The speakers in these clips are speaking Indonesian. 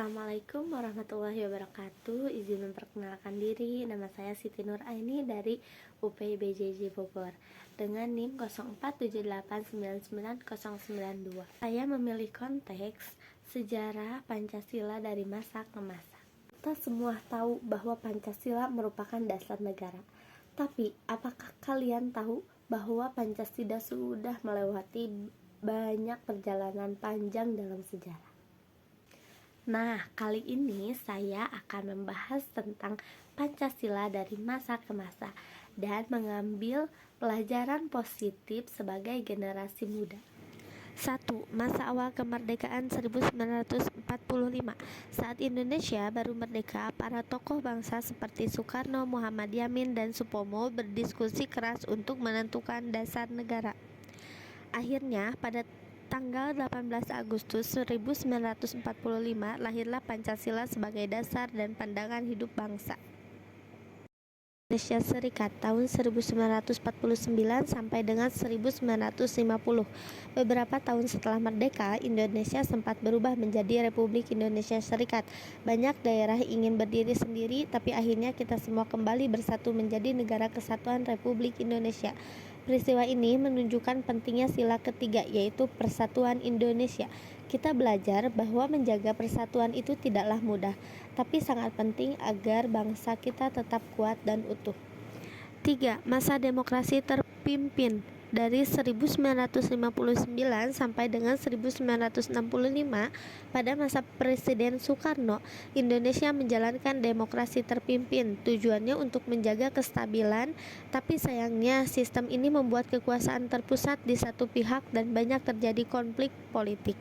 Assalamualaikum warahmatullahi wabarakatuh. Izin memperkenalkan diri, nama saya Siti Nur Aini dari UPBJJ Bogor dengan NIM 047899092. Saya memilih konteks sejarah Pancasila dari masa ke masa. Kita semua tahu bahwa Pancasila merupakan dasar negara. Tapi, apakah kalian tahu bahwa Pancasila sudah melewati banyak perjalanan panjang dalam sejarah? Nah, kali ini saya akan membahas tentang Pancasila dari masa ke masa dan mengambil pelajaran positif sebagai generasi muda. 1. Masa awal kemerdekaan 1945. Saat Indonesia baru merdeka, para tokoh bangsa seperti Soekarno, Muhammad Yamin, dan Supomo berdiskusi keras untuk menentukan dasar negara. Akhirnya, pada tanggal 18 Agustus 1945 lahirlah Pancasila sebagai dasar dan pandangan hidup bangsa. Indonesia Serikat tahun 1949 sampai dengan 1950. Beberapa tahun setelah merdeka, Indonesia sempat berubah menjadi Republik Indonesia Serikat. Banyak daerah ingin berdiri sendiri, tapi akhirnya kita semua kembali bersatu menjadi Negara Kesatuan Republik Indonesia. Peristiwa ini menunjukkan pentingnya sila ketiga, yaitu Persatuan Indonesia. Kita belajar bahwa menjaga persatuan itu tidaklah mudah, tapi sangat penting agar bangsa kita tetap kuat dan utuh. 3. Masa demokrasi terpimpin. Dari 1959 sampai dengan 1965, pada masa Presiden Soekarno, Indonesia menjalankan demokrasi terpimpin. Tujuannya untuk menjaga kestabilan, tapi sayangnya sistem ini membuat kekuasaan terpusat di satu pihak dan banyak terjadi konflik politik.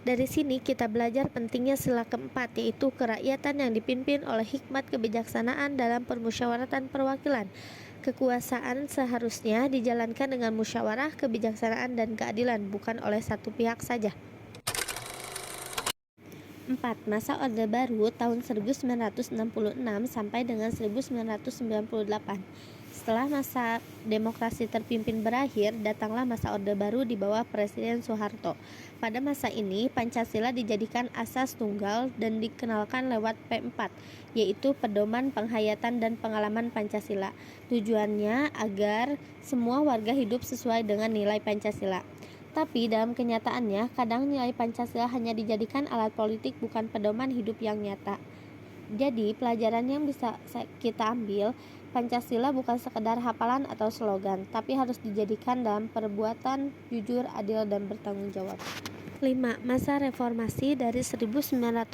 Dari sini kita belajar pentingnya sila keempat, yaitu kerakyatan yang dipimpin oleh hikmat kebijaksanaan dalam permusyawaratan perwakilan. Kekuasaan seharusnya dijalankan dengan musyawarah, kebijaksanaan, dan keadilan, bukan oleh satu pihak saja. 4. Masa Orde Baru tahun 1966 sampai dengan 1998. Setelah masa demokrasi terpimpin berakhir, datanglah masa Orde Baru di bawah Presiden Soeharto. Pada masa ini, Pancasila dijadikan asas tunggal dan dikenalkan lewat P4, yaitu Pedoman Penghayatan dan Pengalaman Pancasila. Tujuannya agar semua warga hidup sesuai dengan nilai Pancasila. Tapi dalam kenyataannya, kadang nilai Pancasila hanya dijadikan alat politik, bukan pedoman hidup yang nyata. Jadi, pelajaran yang bisa kita ambil, Pancasila bukan sekedar hafalan atau slogan, tapi harus dijadikan dalam perbuatan jujur, adil, dan bertanggung jawab. 5. Masa reformasi dari 1998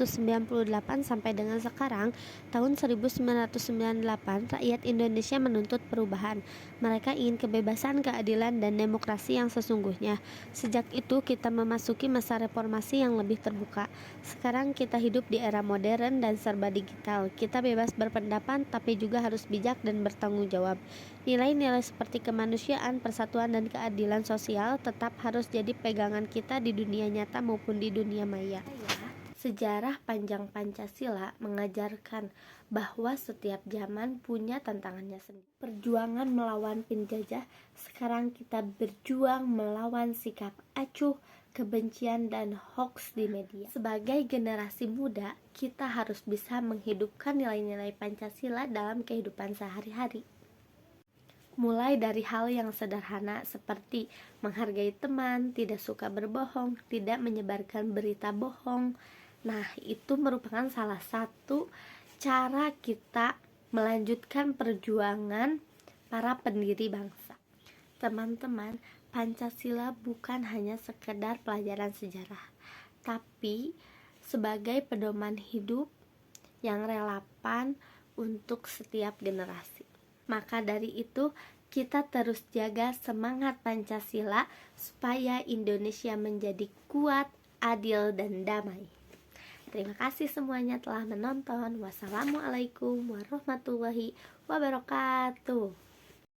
sampai dengan sekarang. Tahun 1998, rakyat Indonesia menuntut perubahan. Mereka ingin kebebasan, keadilan, dan demokrasi yang sesungguhnya. Sejak itu kita memasuki masa reformasi yang lebih terbuka. Sekarang kita hidup di era modern dan serba digital. Kita bebas berpendapat, tapi juga harus bijak dan bertanggung jawab. Nilai-nilai seperti kemanusiaan, persatuan, dan keadilan sosial tetap harus jadi pegangan kita di dunia nyata maupun di dunia maya. Sejarah panjang Pancasila mengajarkan bahwa setiap zaman punya tantangannya sendiri. Perjuangan melawan penjajah, sekarang kita berjuang melawan sikap acuh, kebencian, dan hoax di media. Sebagai generasi muda, kita harus bisa menghidupkan nilai-nilai Pancasila dalam kehidupan sehari-hari. Mulai dari hal yang sederhana seperti menghargai teman, tidak suka berbohong, tidak menyebarkan berita bohong. Nah, itu merupakan salah satu cara kita melanjutkan perjuangan para pendiri bangsa. Teman-teman, Pancasila bukan hanya sekedar pelajaran sejarah, tapi sebagai pedoman hidup yang relevan untuk setiap generasi. Maka dari itu, kita terus jaga semangat Pancasila supaya Indonesia menjadi kuat, adil, dan damai. Terima kasih semuanya telah menonton. Wassalamualaikum warahmatullahi wabarakatuh.